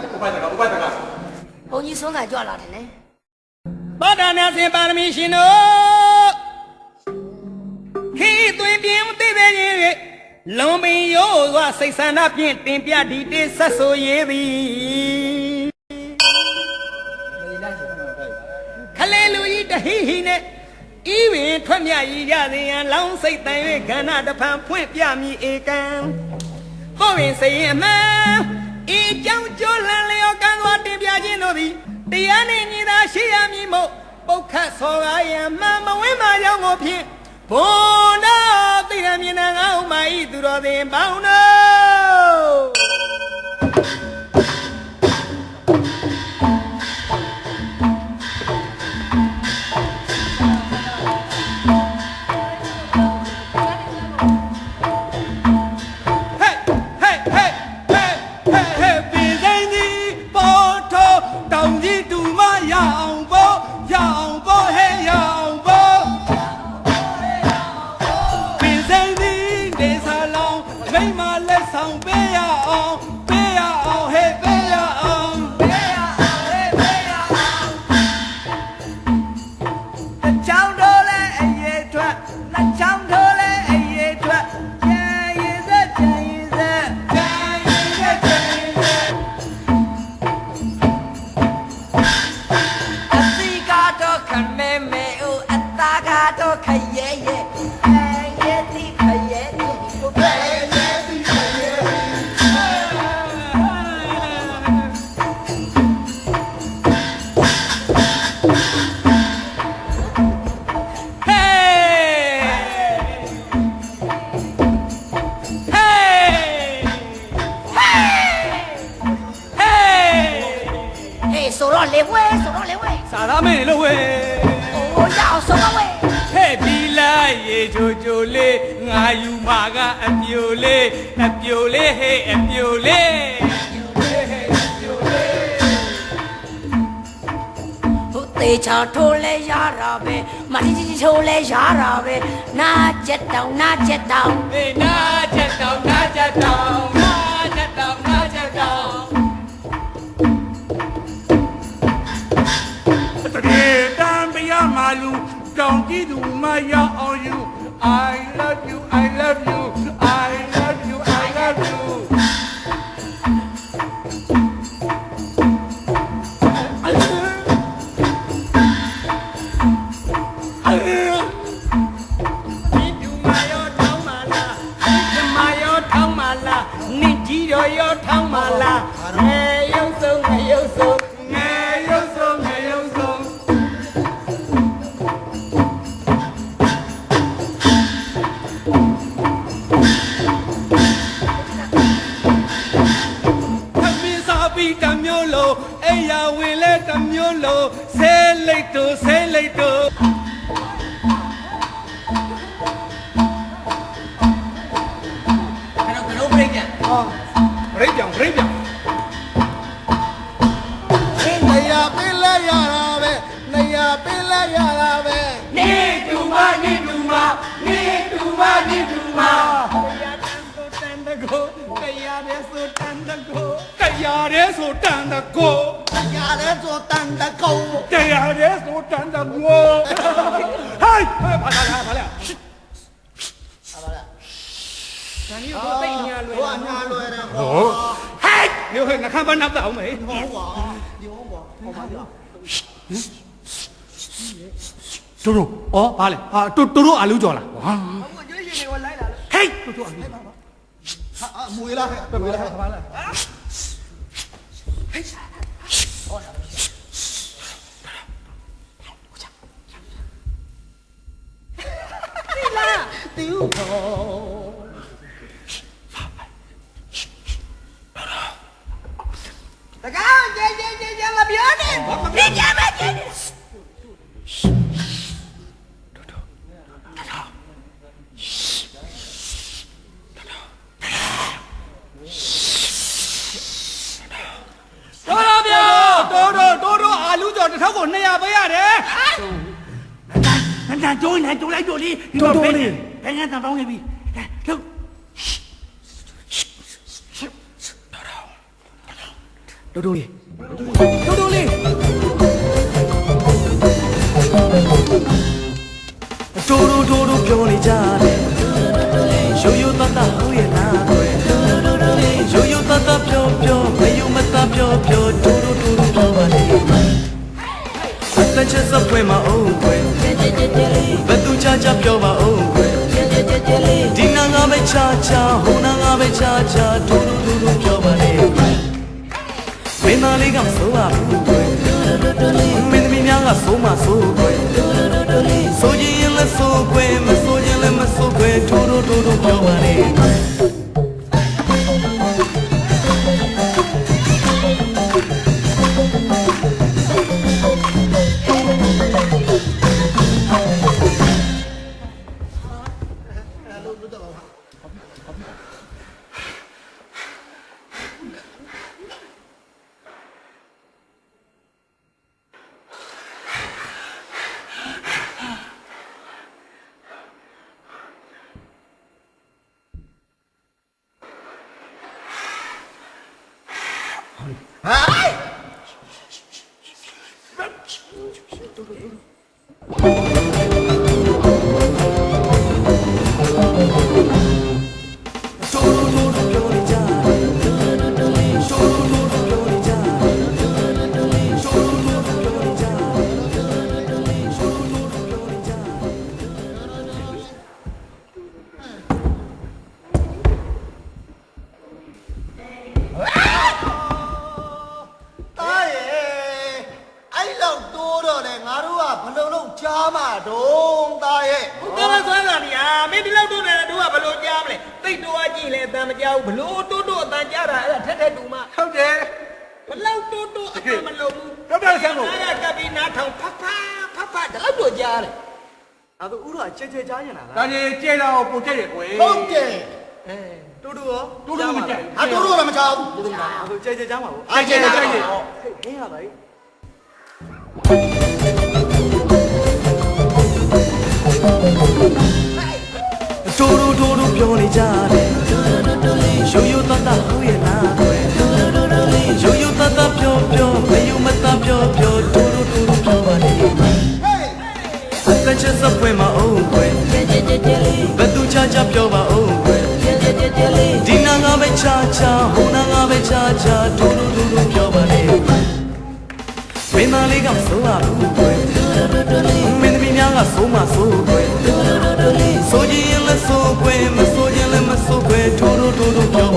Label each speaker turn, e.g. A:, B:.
A: ဘုန်းကြီးဆုံးကကြွလာတယ်လေ
B: ဗဒနာစင်ပါရမီရှင်တို့ခေသွင်းပြင်းသိသေးရင်လုံပင်ရိုးသွားစိတ်ဆန္ဒဖြင့်တင်ပြဒီတေးဆက်ဆိုရေးသည်ခလေလူကြီးတဟိဟိနဲ့ဤပင်ထွက်မြရည်ကြစေရန်လောင်းစိတ်တန်၍ကဏ္ဍတဖန်ဖွင့်ပြမည်ဧကံကိုယ်ပင်စိတ်အမှန်ဤကြောင့်ကြိုးလန်းလျောကံစွာတင်ပြခြင်းတို့သည်တရားနှင့်ညီသာရှိရမည်မို့ပုခတ်ဆောကားရန်မှမဝင်းမာကြောင့်ကိုဖြင့်ဘုန်းတော်သိရမြင်နာငါဥမာဤသူတော်သင်ပေါင်းတို့ချာထိုးလဲရတာပဲမတိတိထိုးလဲရတာပဲနာချက်တောင်နာချက်တောင်ဟေးနာချက်တောင်နာချက်တောင်နာချက်တောင်နာချက်တောင်တကယ်တမ်းပြရမှာလူတောင်ကြည့်သူမရအောင် you I love you I love you I love you I love you yo thang mà là nghe yêu sâu nghe yêu sâu nghe yêu sâu nghe yêu sâu thằng mi sao bị cầm nhô lô ai ya quên lấy cầm nhô lô xe lấy đồ Ribia. Naya pila yarabe, naya pila yarabe. Ni tuma. Kaya de so tanda go. Hey, bala. 你又说对你啊，我啊乱的。哦，嗨，你会那看把拿不到没？周周，哦，罢了啊，周阿刘叫了。哇，我觉得我来了。嘿，周周，啊，没了，完了。嘿，对了，丢头。大家，这我表弟，你家没姐姐。多多，阿刘叫这头个那样不样的。咱走来走哩，多多哩，别看咱帮那边，来走。
C: တိုးတိုးလေးတိုးတိုးလေးတိုးတိုးတိုးတိုးပြောနေကြတယ်ရိုးရိုးသားသားဟုတ်ရဲ့လားရိုးရိုးသားသားပြောပြောမယုံမသားပြောပြောတိုးတိုးတိုးတိုးပြောပါလေအတချစ်စပွဲမှာအောင်ကွယ်ဘယ်သူချာချာပြောပါအောင်ကွယ်ဒီနာငါပဲချာချာဟိုနာငါပဲချာချာတိုးတိုးတိုးတိုးပြောပါလေမင်းသားလေးကမစိုးပါဘူးကွယ်မင်းသမီးများကစိုးမစိုးကွယ်ဆိုရင်လည်းဆိုကွယ်မဆိုရင်လည်းမဆိုကွယ်တိုးတိုးတိုးတိုးပြောပါလေ
B: ကြားမှာတော့သားရဲ့တော်မဆွမ်းလာဗျာမင်းဒီလောက်တို့တယ်တို့ကဘလို့ကြားမလဲတိတ်တော့ကြည့်လဲအတန်မကြားဘူးဘလို့တိုးအတန်ကြားတာအဲ့ဒါထက်ထက်တူမဟုတ်တယ်ဘလောက်တိုးအတန်မလုံးဘူးတော်တော်ဆန်းကိုအားကပ်ပြီးနားထောင်ဖဖဒီလောက်တော့ကြားတယ်အဲ့ဒါဥရောကြဲကြဲကြားရင်လားဒါကြီးကြဲတော့ပုံကြဲရကွယ်ဟုတ်တယ်တိုးရောတိုးမကြဲဟာတိုးတော့မကြောက်ဘူးအဲ့ဒါကြဲကြားမှာပေါ့အားကြဲကြားရင်ဟင်းရပါ တိုးတိုးတိုးတိုးပြောနေကြတယ်ရိုးရိုးသားသားဟုတ်ရဲ့လားရိုးရိုးသားသားပြောပြောမယုံမသားပြောပြောတိုးတိုးတိုးတိုးပြောပါလေအတချစ်စပွဲမှာအောင်ကွယ်ဘယ်သူချာချာပြောပါအောင်ကွယ်ဒီနာငါပဲချာချာဟိုနာငါပဲချာချာတိုးတိုးတိုးတိုးပြောပါလေမင်းသားလေးကမစိုးပါဘူးကွယ်မင်းသမီးများကစိုးမစိုးကွယ်ဆိုရင်လည်းဆိုကွယ်မဆိုရင်လည်းမဆိုကွယ်ထိုးထိုးထိုးထိုးပြော